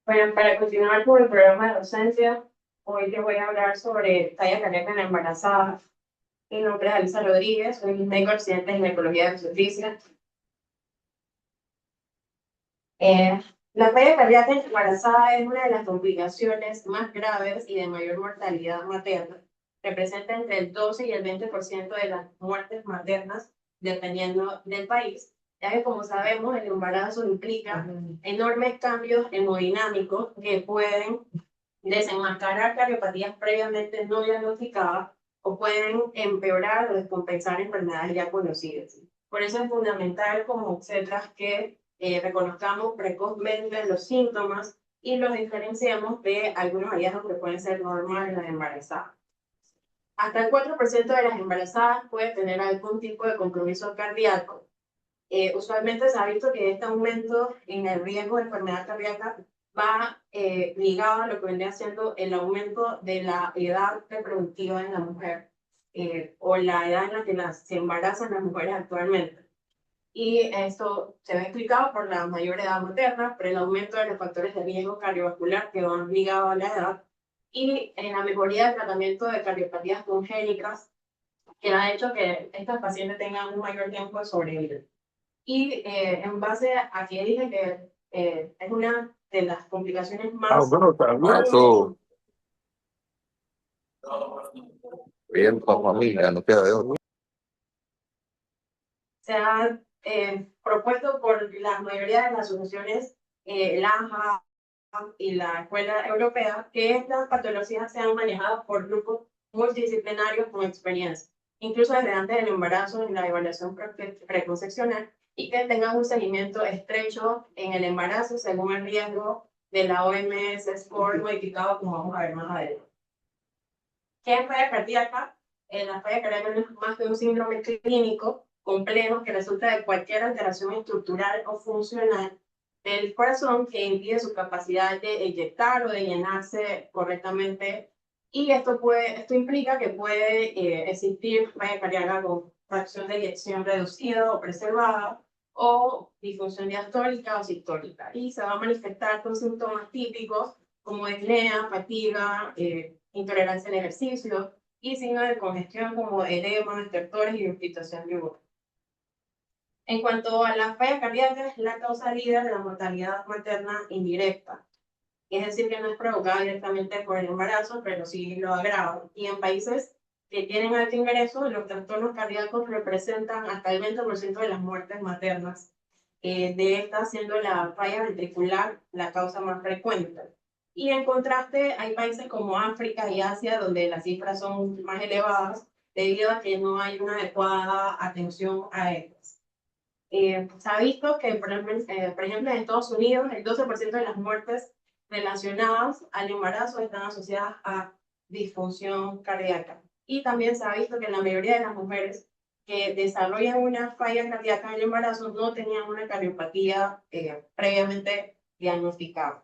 Bueno, para continuar con el programa de docencia, hoy te voy a hablar sobre talla cardíaca en la embarazada. Mi nombre es Alisa Rodríguez, soy médico residente en ginecología de obstetricia. Eh, la falla cardíaca en la embarazada es una de las complicaciones más graves y de mayor mortalidad materna. Representa entre el 12 y el 20% de las muertes maternas, dependiendo del país, ya que, como sabemos, el embarazo implica enormes cambios hemodinámicos que pueden desenmascarar cardiopatías previamente no diagnosticadas o pueden empeorar o descompensar enfermedades ya conocidas. Por eso es fundamental como obstetras que reconozcamos precozmente los síntomas y los diferenciemos de algunos hallazgos que pueden ser normales en las embarazadas. Hasta el 4% de las embarazadas puede tener algún tipo de compromiso cardíaco. Usualmente se ha visto que este aumento en el riesgo de enfermedad cardíaca va ligado a lo que vendría siendo el aumento de la edad reproductiva en la mujer o la edad en la que se embarazan las mujeres actualmente. Y esto se ve explicado por la mayor edad materna, por el aumento de los factores de riesgo cardiovascular que van ligados a la edad y en la mejoría del tratamiento de cardiopatías congénitas que ha hecho que estas pacientes tengan un mayor tiempo de sobrevida. Y en base a que dije que es una de las complicaciones más Bueno, comunes, bien, para familia, no queda de otro. se ha propuesto por la mayoría de las asociaciones, la ANJA y la Escuela Europea, que estas patologías sean manejadas por grupos multidisciplinarios con experiencia, incluso desde antes del embarazo en la evaluación preconcepcional, y que tengan un seguimiento estrecho en el embarazo según el riesgo de la OMS Score modificado, como vamos a ver más adelante. ¿Qué es falla cardíaca? La falla cardíaca no es más que un síndrome clínico complejo que resulta de cualquier alteración estructural o funcional del corazón que impide su capacidad de eyectar o de llenarse correctamente. Y esto implica que puede existir falla cardíaca con fracción de eyección reducida o preservada, o disfunción diastólica o sistólica. Y se va a manifestar con síntomas típicos como disnea, fatiga, intolerancia al ejercicio y signos de congestión como edema, estertores y irritación yugular. En cuanto a la falla cardíaca, es la causa líder de la mortalidad materna indirecta. Es decir, que no es provocada directamente por el embarazo, pero sí lo agrava. Y en países que tienen alto ingreso, los trastornos cardíacos representan hasta el 20% de las muertes maternas, de estas siendo la falla ventricular la causa más frecuente. Y en contraste, hay países como África y Asia donde las cifras son más elevadas debido a que no hay una adecuada atención a estas. Se ha visto que, por ejemplo, en Estados Unidos, el 12% de las muertes relacionadas al embarazo están asociadas a disfunción cardíaca. Y también se ha visto que la mayoría de las mujeres que desarrollan una falla cardíaca en el embarazo no tenían una cardiopatía previamente diagnosticada.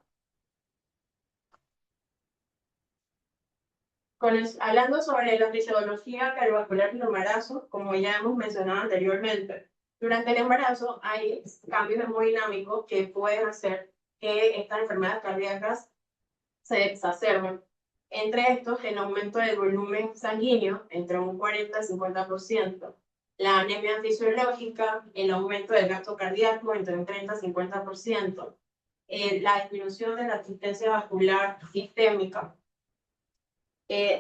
Hablando sobre la fisiología cardiovascular del embarazo, como ya hemos mencionado anteriormente, durante el embarazo hay cambios hemodinámicos que pueden hacer que estas enfermedades cardíacas se exacerben. Entre estos, el aumento del volumen sanguíneo entre un 40 y 50%, la anemia fisiológica, el aumento del gasto cardíaco entre un 30 y 50%, la disminución de la asistencia vascular sistémica.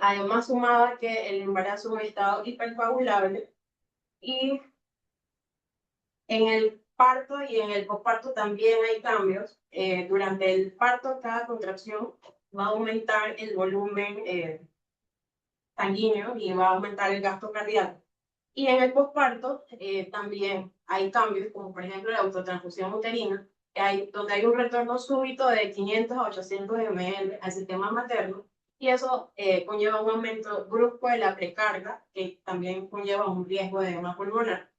Además, sumaba que el embarazo es un estado hipercoagulable y en el parto y en el posparto también hay cambios. Durante el parto, cada contracción va a aumentar el volumen sanguíneo y va a aumentar el gasto cardíaco. Y en el posparto también hay cambios, como por ejemplo la autotransfusión uterina, donde hay un retorno súbito de 500 a 800 ml al sistema materno, y eso conlleva un aumento brusco de la precarga, que también conlleva un riesgo de edema pulmonar.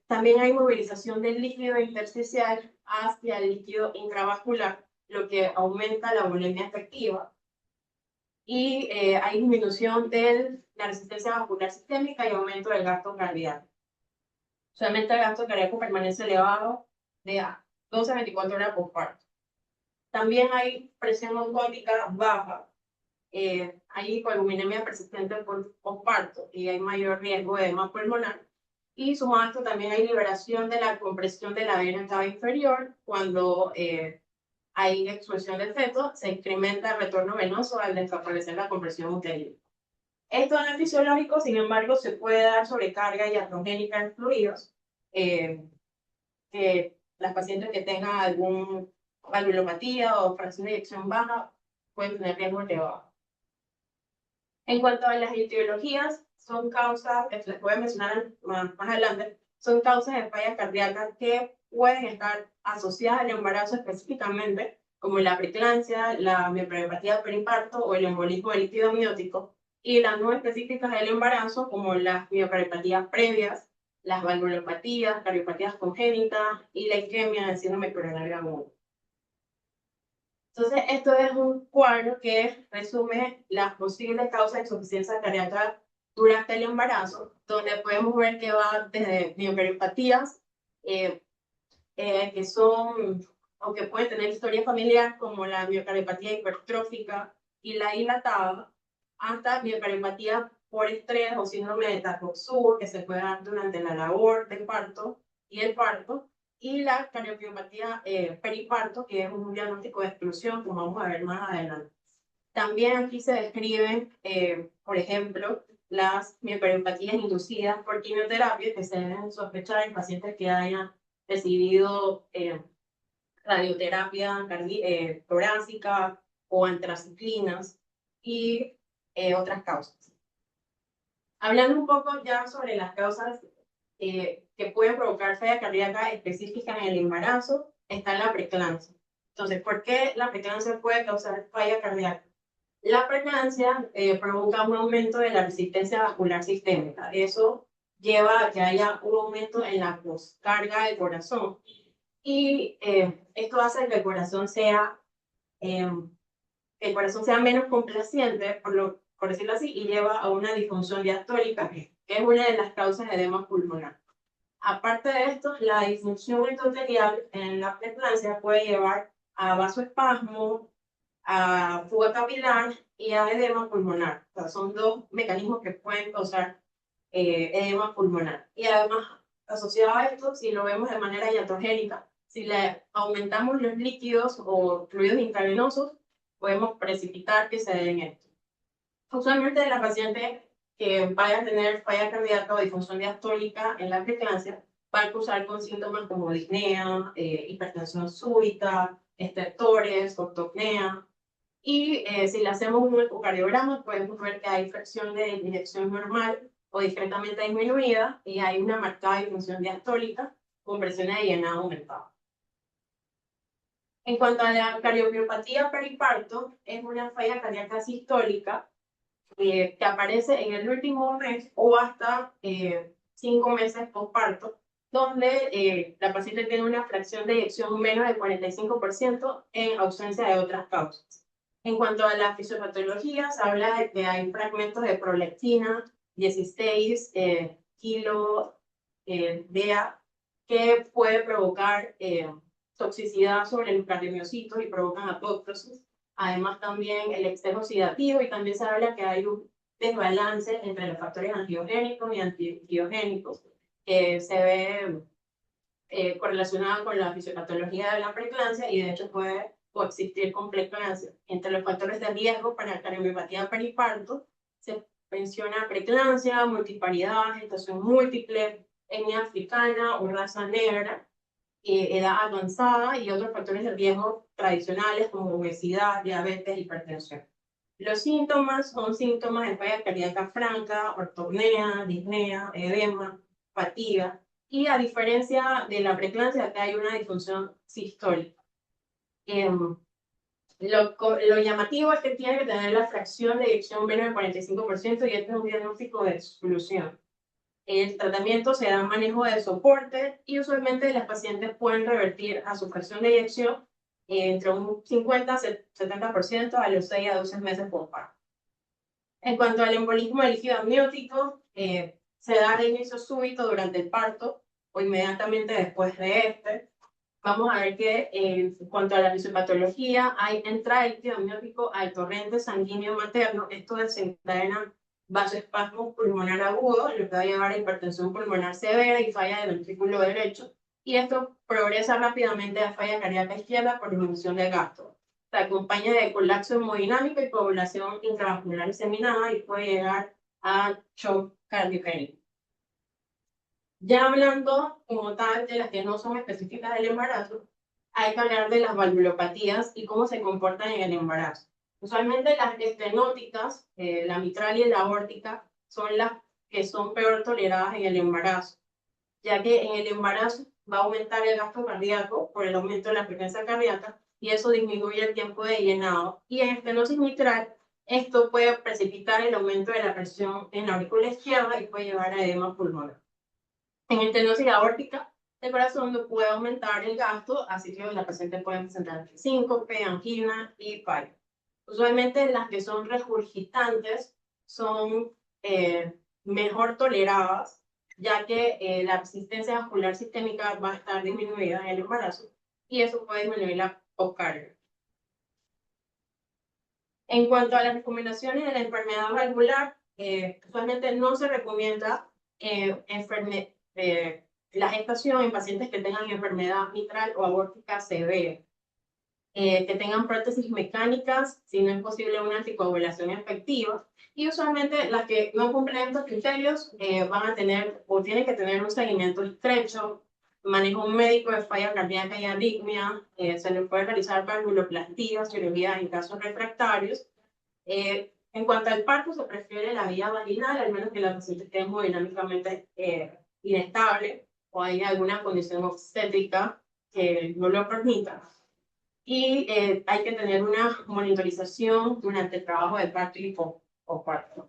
También hay movilización del líquido intersticial hacia el líquido intravascular, lo que aumenta la volemia efectiva. Y hay disminución de la resistencia vascular sistémica y aumento del gasto cardíaco. Solamente el gasto cardíaco permanece elevado de 12 a 24 horas por parto. También hay presión osmótica baja, hay hipoalbuminemia persistente por posparto y hay mayor riesgo de edema pulmonar. Y sumado a esto también hay liberación de la compresión de la vena cava inferior cuando hay expulsión del feto, se incrementa el retorno venoso al desaparecer la compresión uterina. Esto no es fisiológico, sin embargo, se puede dar sobrecarga iatrogénica en fluidos. Las pacientes que tengan algún valvulopatía o fracción de eyección baja pueden tener riesgo elevado. En cuanto a las etiologías, son causas, les voy a mencionar más adelante, son causas de falla cardíaca que pueden estar asociadas al embarazo específicamente, como la preeclampsia, la miocardiopatía periparto o el embolismo del líquido amniótico, y las no específicas del embarazo, como las miocardiopatías previas, las valvulopatías, cardiopatías congénitas y la isquemia del síndrome coronario agudo. Entonces, esto es un cuadro que resume las posibles causas de insuficiencia cardíaca durante el embarazo, donde podemos ver que va desde miocardiopatías, que son, o que pueden tener historia familiar, como la miocardiopatía hipertrófica y la dilatada, hasta miocardiopatía por estrés o síndrome de Takotsubo, que se puede dar durante la labor del parto y el parto, y la cardiomiopatía periparto, que es un diagnóstico de exclusión, como vamos a ver más adelante. También aquí se describen, por ejemplo, las miocardiopatías inducidas por quimioterapia, que se deben sospechar en pacientes que hayan recibido radioterapia torácica o antraciclinas y otras causas. Hablando un poco ya sobre las causas que pueden provocar falla cardíaca específica en el embarazo, está la preeclampsia. Entonces, ¿por qué la preeclampsia puede causar falla cardíaca? La preeclampsia provoca un aumento de la resistencia vascular sistémica. Eso lleva a que haya un aumento en la poscarga del corazón. Y esto hace que el corazón sea menos complaciente, por decirlo así, y lleva a una disfunción diastólica, que es una de las causas de edema pulmonar. Aparte de esto, la disfunción endotelial en la preeclampsia puede llevar a vasoespasmo, a fuga capilar y a edema pulmonar. O sea, son dos mecanismos que pueden causar edema pulmonar. Y además, asociado a esto, si lo vemos de manera iatrogénica, si le aumentamos los líquidos o fluidos intravenosos, podemos precipitar que se den esto. Usualmente la paciente que vaya a tener falla cardíaca o disfunción diastólica en la preeclampsia va a cursar con síntomas como disnea, hipertensión súbita, estertores, ortopnea. Y si le hacemos un ecocardiograma, podemos ver que hay fracción de inyección normal o discretamente disminuida y hay una marcada disfunción diastólica con presiones de llenado aumentada. En cuanto a la cardiomiopatía periparto, es una falla cardíaca sistólica que aparece en el último mes o hasta 5 meses postparto, donde la paciente tiene una fracción de eyección menos del 45% en ausencia de otras causas. En cuanto a la fisiopatología, se habla de que hay fragmentos de prolactina 16 kilo DA que puede provocar toxicidad sobre los cardiomiocitos y provocan apoptosis. Además, también el exceso oxidativo, y también se habla que hay un desbalance entre los factores angiogénicos y antiangiogénicos que se ve correlacionado con la fisiopatología de la preeclampsia y de hecho puede coexistir con preeclampsia. Entre los factores de riesgo para la cardiomiopatía periparto se menciona preeclampsia, multiparidad, gestación múltiple, etnia africana o raza negra, edad avanzada y otros factores de riesgo tradicionales como obesidad, diabetes, hipertensión. Los síntomas son síntomas de falla cardíaca franca, ortopnea, disnea, edema, fatiga, y a diferencia de la preeclampsia, acá hay una disfunción sistólica. Lo llamativo es que tiene que tener la fracción de eyección menos del 45% y este es un diagnóstico de exclusión. El tratamiento se da manejo de soporte y usualmente las pacientes pueden revertir a su fracción de eyección entre un 50-70% a los 6 a 12 meses postparto. En cuanto al embolismo del líquido amniótico, se da de inicio súbito durante el parto o inmediatamente después de este. vamos a ver que en cuanto a la fisiopatología, hay entrada del líquido amniótico al torrente sanguíneo materno. Esto desencadena vasoespasmo pulmonar agudo, lo que va a llevar a hipertensión pulmonar severa y falla del ventrículo derecho. Y esto progresa rápidamente a falla cardíaca izquierda por disminución del gasto. Se acompaña de colapso hemodinámico y coagulación intravascular diseminada y puede llegar a shock cardiogénico. Ya hablando como tal de las que no son específicas del embarazo, hay que hablar de las valvulopatías y cómo se comportan en el embarazo. Usualmente las estenóticas, la mitral y la aórtica, son las que son peor toleradas en el embarazo, ya que en el embarazo va a aumentar el gasto cardíaco por el aumento de la frecuencia cardíaca y eso disminuye el tiempo de llenado. Y en estenosis mitral, esto puede precipitar el aumento de la presión en la aurícula izquierda y puede llevar a edema pulmonar. En estenosis aórtica, el corazón no puede aumentar el gasto, así que la paciente puede presentar síncope, angina y paro. Usualmente las que son regurgitantes son mejor toleradas, ya que la resistencia vascular sistémica va a estar disminuida en el embarazo y eso puede disminuir la poscarga. En cuanto a las recomendaciones de la enfermedad valvular, usualmente no se recomienda la gestación en pacientes que tengan enfermedad mitral o aórtica severa, que tengan prótesis mecánicas, si no es posible una anticoagulación efectiva, y usualmente las que no cumplen estos criterios van a tener o tienen que tener un seguimiento estrecho, manejo médico de falla cardíaca y arritmia, se les puede realizar valvuloplastía, cirugía en casos refractarios. En cuanto al parto, se prefiere la vía vaginal, al menos que la paciente esté hemodinámicamente inestable o haya alguna condición obstétrica que no lo permita. Y hay que tener una monitorización durante el trabajo de parto y posparto.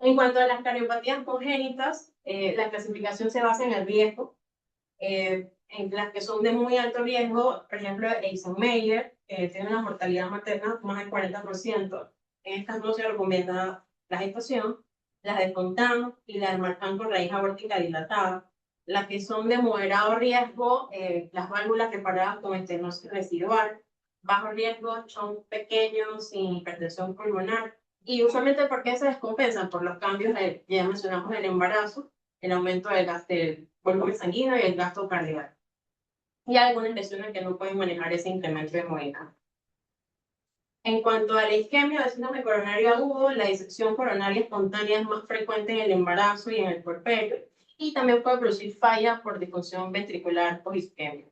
En cuanto a las cardiopatías congénitas, la clasificación se basa en el riesgo. En las que son de muy alto riesgo, por ejemplo, Eisenmenger, tiene una mortalidad materna más del 40%. En estas no se recomienda la gestación. Las de Fontan y la de Marfan con raíz aórtica dilatada. Las que son de moderado riesgo, las válvulas reparadas con estenosis residual. Bajo riesgo son pequeños, sin hipertensión pulmonar. Y usualmente, ¿por qué se descompensan? Por los cambios que ya mencionamos del embarazo, el aumento del volumen sanguíneo y el gasto cardíaco. Y algunas lesiones que no pueden manejar ese incremento de movimiento. En cuanto a la isquemia de síndrome coronario agudo, la disección coronaria espontánea es más frecuente en el embarazo y en el puerperio, y también puede producir falla por disfunción ventricular o isquemia.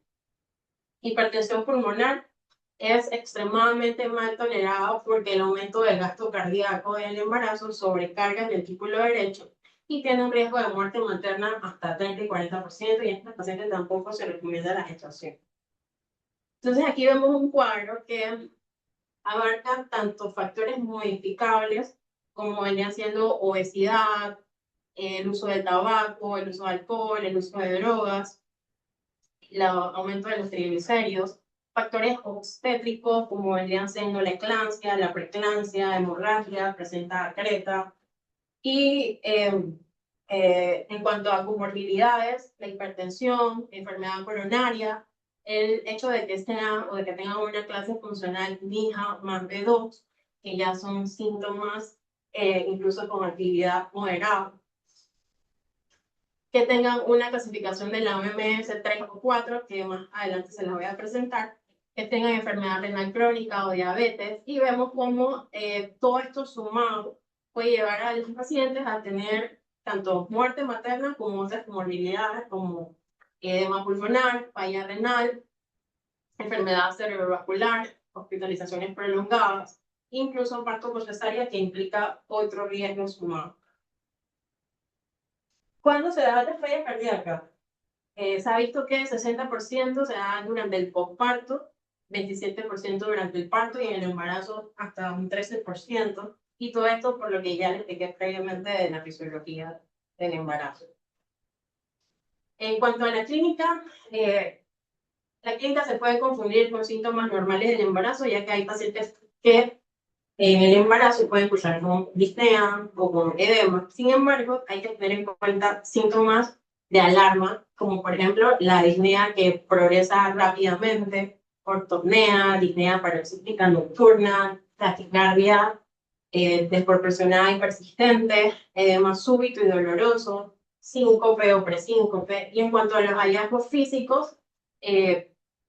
Hipertensión pulmonar es extremadamente mal tolerada porque el aumento del gasto cardíaco en el embarazo sobrecarga el ventrículo derecho y tiene un riesgo de muerte materna hasta 30 y 40%, y en estas pacientes tampoco se recomienda la gestación. Entonces aquí vemos un cuadro que abarca tanto factores modificables como venían siendo obesidad, el uso de tabaco, el uso de alcohol, el uso de drogas, el aumento de los triglicéridos, factores obstétricos como vendrían siendo la eclampsia, la preeclampsia, hemorragia, placenta creta. Y en cuanto a comorbilidades, la hipertensión, enfermedad coronaria, el hecho de que sea o de que tengan una clase funcional NIHA más B2, que ya son síntomas incluso con actividad moderada, que tengan una clasificación de la OMS 3 o 4, que más adelante se las voy a presentar, que tengan enfermedad renal crónica o diabetes, y vemos cómo todo esto sumado puede llevar a los pacientes a tener tanto muerte materna como otras comorbilidades como edema pulmonar, falla renal, enfermedad cerebrovascular, hospitalizaciones prolongadas, incluso parto por cesárea que implica otro riesgo sumado. ¿Cuándo se da la falla cardíaca? Se ha visto que el 60% se da durante el posparto, 27% durante el parto y en el embarazo hasta un 13%. Y todo esto por lo que ya les expliqué previamente de la fisiología del embarazo. En cuanto a la clínica se puede confundir con síntomas normales del embarazo, ya que hay pacientes que en el embarazo pueden cursar con disnea o con edema. Sin embargo, hay que tener en cuenta síntomas de alarma como por ejemplo la disnea que progresa rápidamente, ortopnea, disnea paroxística nocturna, taquicardia desproporcionada y persistente, edema súbito y doloroso, síncope o presíncope. Y en cuanto a los hallazgos físicos,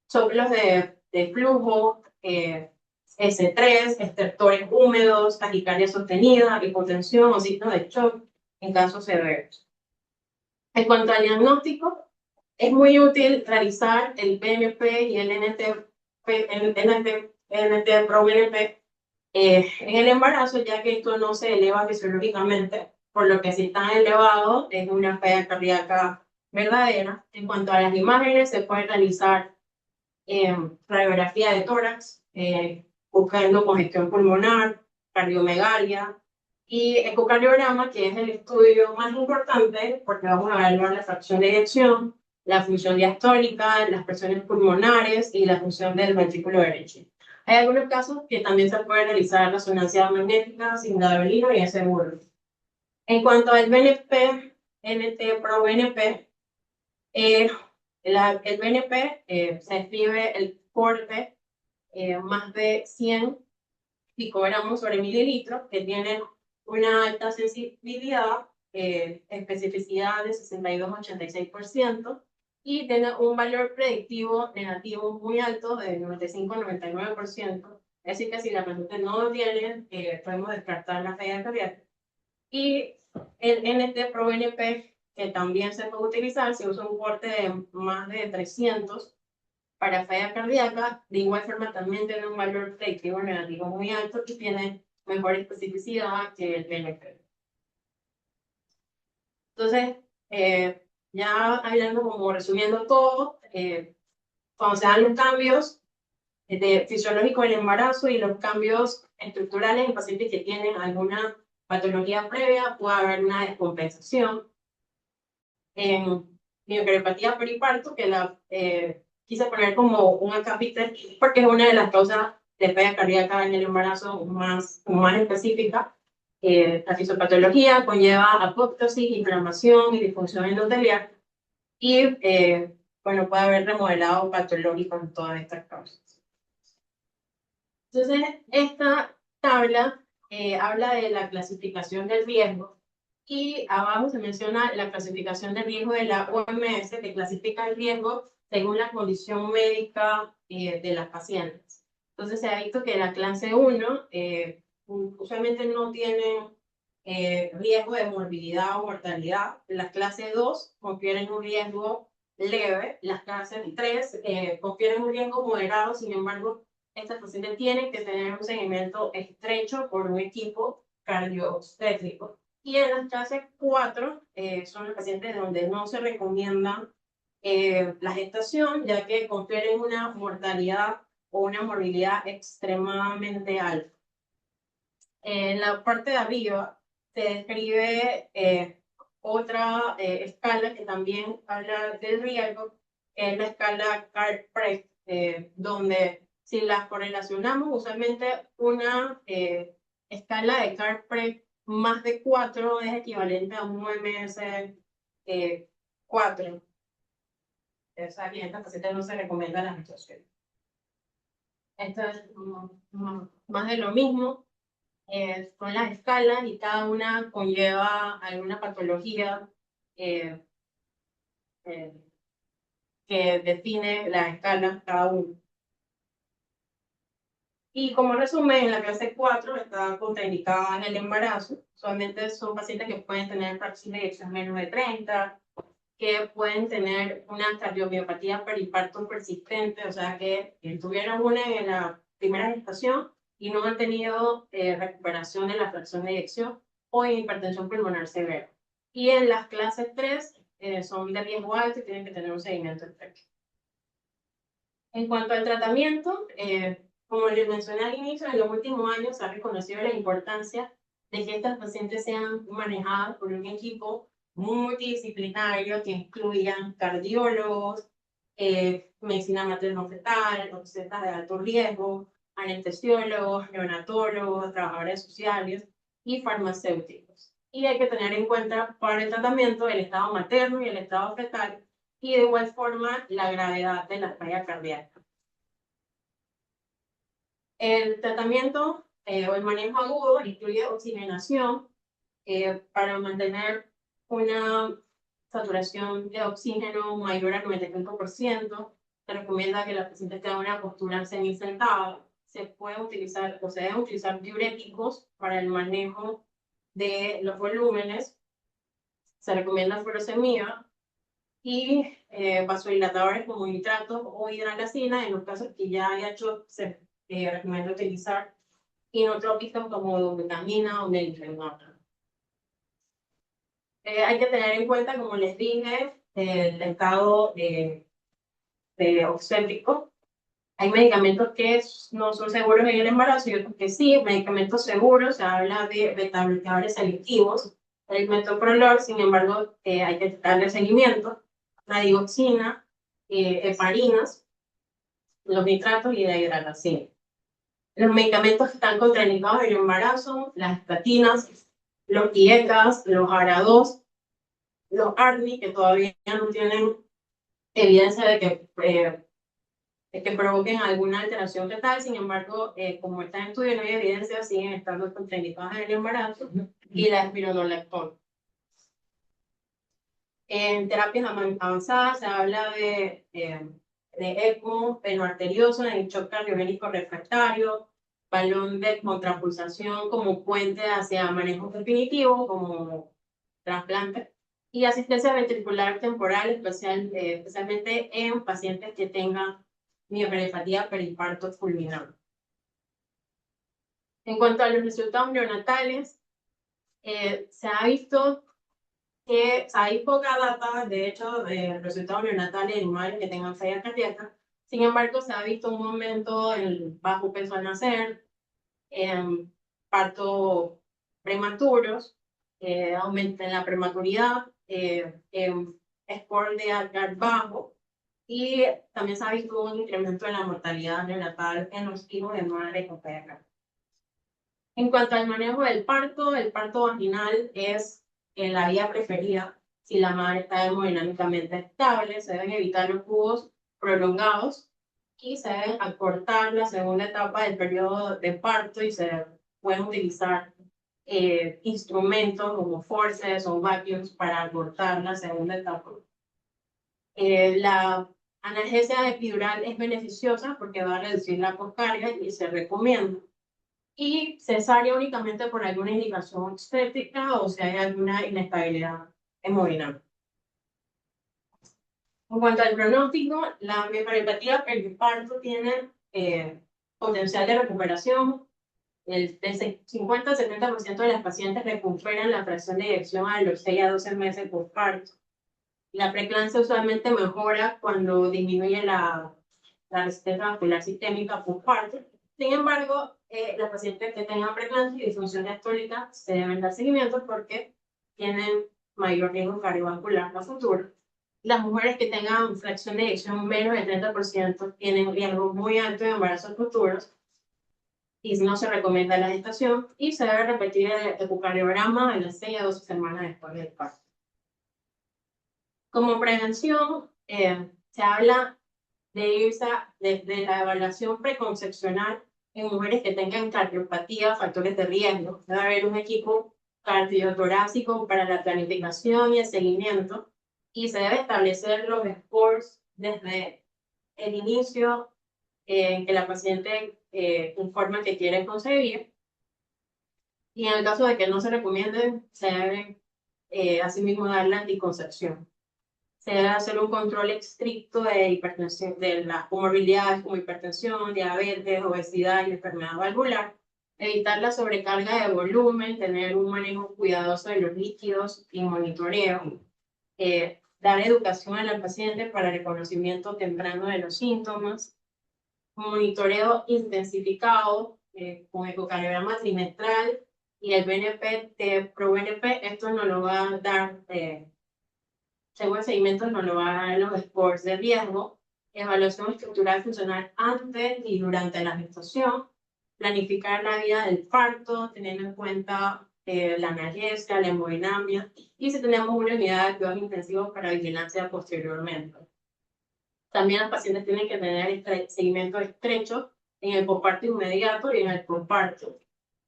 soplos de flujo, S3, estertores húmedos, taquicardia sostenida, hipotensión o signo de shock en casos severos. En cuanto al diagnóstico, es muy útil realizar el BNP y el NT-proBNP en el embarazo, ya que esto no se eleva fisiológicamente, por lo que si está elevado es una falla cardíaca verdadera. En cuanto a las imágenes, se puede realizar radiografía de tórax, buscando congestión pulmonar, cardiomegalia, y ecocardiograma, que es el estudio más importante porque vamos a evaluar la fracción de eyección, la función diastólica, las presiones pulmonares y la función del ventrículo derecho. Hay algunos casos que también se puede realizar resonancia magnética, signalolina y SBUR. En cuanto al BNP, NT-proBNP, el BNP se escribe el corte más de 100 picogramos sobre mililitros, que tienen una alta sensibilidad, especificidad de 62-86%, y tiene un valor predictivo negativo muy alto de 95-99%. Es decir, que si la paciente no lo tiene, podemos descartar la falla cardíaca. Y el NT-proBNP, que también se puede utilizar, se usa un corte de más de 300 para falla cardíaca. De igual forma también tiene un valor predictivo negativo muy alto y tiene mejor especificidad que el BNP. Entonces, ya hablando como resumiendo todo, cuando se dan los cambios fisiológicos del embarazo y los cambios estructurales en pacientes que tienen alguna patología previa, puede haber una descompensación. En miocardiopatía periparto, que la quise poner como un acápite porque es una de las causas de falla cardíaca en el embarazo más específica. La fisiopatología conlleva apoptosis, inflamación y disfunción endotelial, y bueno, puede haber remodelado patológico en todas estas causas. Entonces, esta tabla habla de la clasificación del riesgo, y abajo se menciona la clasificación de riesgo de la OMS, que clasifica el riesgo según la condición médica de las pacientes. Entonces se ha visto que la clase 1 usualmente no tienen riesgo de morbilidad o mortalidad. Las clases 2 confieren un riesgo leve. Las clases 3 confieren un riesgo moderado. Sin embargo, estas pacientes tienen que tener un seguimiento estrecho por un equipo cardiobstétrico. Y en las clases 4 son los pacientes donde no se recomienda la gestación, ya que confieren una mortalidad o una morbilidad extremadamente alta. En la parte de arriba se describe otra escala que también habla del riesgo, que es la escala Karpret, donde si las correlacionamos, usualmente una escala de Karpret más de 4 es equivalente a un OMS 4. O sea, que en estas pacientes no se recomienda la gestación. Esto es más de lo mismo. Son las escalas y cada una conlleva alguna patología que define la escala cada uno. Y como resumen, en la clase 4 está contraindicada en el embarazo. Solamente son pacientes que pueden tener fracción de eyección menos de 30, que pueden tener una cardiomiopatía periparto persistente, o sea que tuvieron una en la primera gestación y no han tenido recuperación de la fracción de eyección, o hipertensión pulmonar severa. Y en las clases 3 son de riesgo alto y tienen que tener un seguimiento estrecho. En cuanto al tratamiento, como les mencioné al inicio, en los últimos años se ha reconocido la importancia de que estas pacientes sean manejadas por un equipo multidisciplinario que incluyan cardiólogos, medicina materno-fetal, obstetras de alto riesgo, anestesiólogos, neonatólogos, trabajadores sociales y farmacéuticos. Y hay que tener en cuenta para el tratamiento el estado materno y el estado fetal, y de igual forma la gravedad de la falla cardíaca. El tratamiento o el manejo agudo incluye oxigenación para mantener una saturación de oxígeno mayor al 95%. Se recomienda que la paciente tenga una postura semisentada. Se puede utilizar o se deben utilizar diuréticos para el manejo de los volúmenes. Se recomienda furosemida y vasodilatadores como nitratos o hidralacina. En los casos que ya haya hecho, se recomienda utilizar inotrópicos como vitamina o metilfenidato. Hay que tener en cuenta, como les dije, el estado obstétrico. Hay medicamentos que no son seguros en el embarazo y otros que sí. Medicamentos seguros, se habla de beta-bloqueadores selectivos. El metoprolol, sin embargo, hay que darle seguimiento. La digoxina, heparinas, los nitratos y la hidralacina. Los medicamentos que están contraindicados en el embarazo, las estatinas, los IECAS, los ARA2, los ARNI, que todavía no tienen evidencia de que provoquen alguna alteración fetal. Sin embargo, como está en estudio, no hay evidencia, siguen estando contraindicadas en el embarazo, y la espironolactona. En terapias avanzadas se habla de ECMO, peno arterioso, en shock cardiogénico refractario, balón de contrapulsación como puente hacia manejo definitivo, como trasplante, y asistencia ventricular temporal, especialmente en pacientes que tengan mioperiopatía periparto fulminante. En cuanto a los resultados neonatales, se ha visto que hay poca data, de hecho, de resultados neonatales en madres que tengan falla cardíaca. Sin embargo, se ha visto un aumento en el bajo peso al nacer, en parto prematuros, aumento en la prematuridad, en score de Apgar bajo, y también se ha visto un incremento en la mortalidad neonatal en los hijos de madres con falla cardíaca. En cuanto al manejo del parto, el parto vaginal es la vía preferida si la madre está hemodinámicamente estable. Se deben evitar los cubos prolongados y se debe acortar la segunda etapa del periodo de parto, y se pueden utilizar instrumentos como forceps o vacuums para acortar la segunda etapa. La analgesia epidural es beneficiosa porque va a reducir la poscarga y se recomienda. Y cesárea únicamente por alguna indicación obstétrica o si hay alguna inestabilidad hemodinámica. En cuanto al pronóstico, la mioperiopatía periparto tiene potencial de recuperación. El 50-70% de las pacientes recuperan la fracción de eyección a los 6 a 12 meses por parto. La preeclampsia usualmente mejora cuando disminuye la resistencia vascular sistémica por parto. Sin embargo, los pacientes que tengan preeclampsia y disfunción diastólica se deben dar seguimiento porque tienen mayor riesgo cardiovascular a futuro. Las mujeres que tengan fracción de eyección menos del 30% tienen riesgo muy alto de embarazos futuros y no se recomienda la gestación, y se debe repetir el ecocardiograma a las 6 a 12 semanas después del parto. Como prevención, se habla de irse desde la evaluación preconcepcional en mujeres que tengan cardiopatía, factores de riesgo. Debe haber un equipo cardiotorácico para la planificación y el seguimiento, y se debe establecer los scores desde el inicio en que la paciente informa que quiere concebir, y en el caso de que no se recomiende, se debe asimismo dar la anticoncepción. Se debe hacer un control estricto de hipertensión, de las comorbilidades como hipertensión, diabetes, obesidad y enfermedad valvular. Evitar la sobrecarga de volumen, tener un manejo cuidadoso de los líquidos y monitoreo. Dar educación a la paciente para el reconocimiento temprano de los síntomas. Monitoreo intensificado con ecocardiograma trimestral y el BNP de ProBNP. Esto nos lo va a dar, según el seguimiento, nos lo va a dar los scores de riesgo. Evaluación estructural funcional antes y durante la gestación. Planificar la vida del parto, teniendo en cuenta la analgesia, la hemodinamia, y si tenemos una unidad de cuidados intensivos para vigilancia posteriormente. También los pacientes tienen que tener seguimiento estrecho en el posparto inmediato y en el posparto.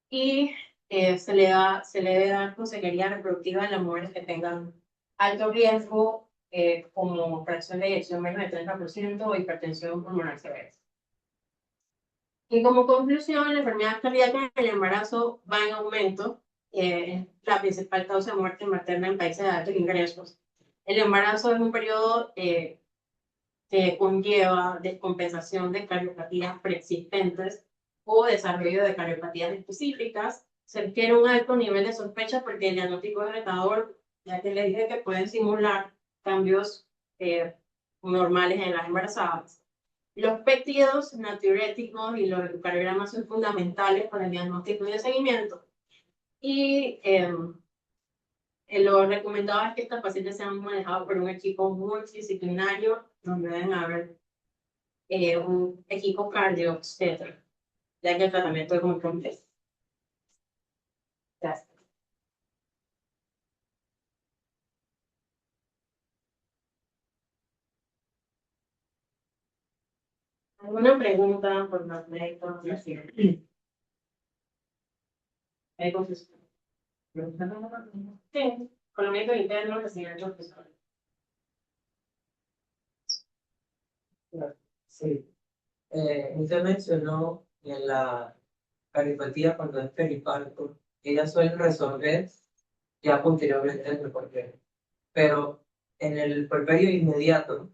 Y se le debe dar consejería reproductiva a las mujeres que tengan alto riesgo, como fracción de eyección menos de 30% o hipertensión pulmonar severa. Y como conclusión, la enfermedad cardíaca en el embarazo va en aumento, la principal causa de muerte materna en países de altos ingresos. El embarazo es un periodo que conlleva descompensación de cardiopatías preexistentes o desarrollo de cardiopatías específicas. Se requiere un alto nivel de sospecha porque el diagnóstico es retador, ya que le dije que pueden simular cambios normales en las embarazadas. Los péptidos natriuréticos y los electrocardiogramas son fundamentales para el diagnóstico y el seguimiento. Y lo recomendado es que estas pacientes sean manejados por un equipo multidisciplinario, donde deben haber un equipo cardio-obstetra, ya que el tratamiento es muy complejo. Gracias. ¿Alguna pregunta por los médicos? ¿Médicos? Sí, con los médicos internos, residentes, profesores. Sí. Usted mencionó en la cardiopatía cuando es periparto, ellas suelen resolver ya posteriormente el puerperio. Pero en el puerperio inmediato,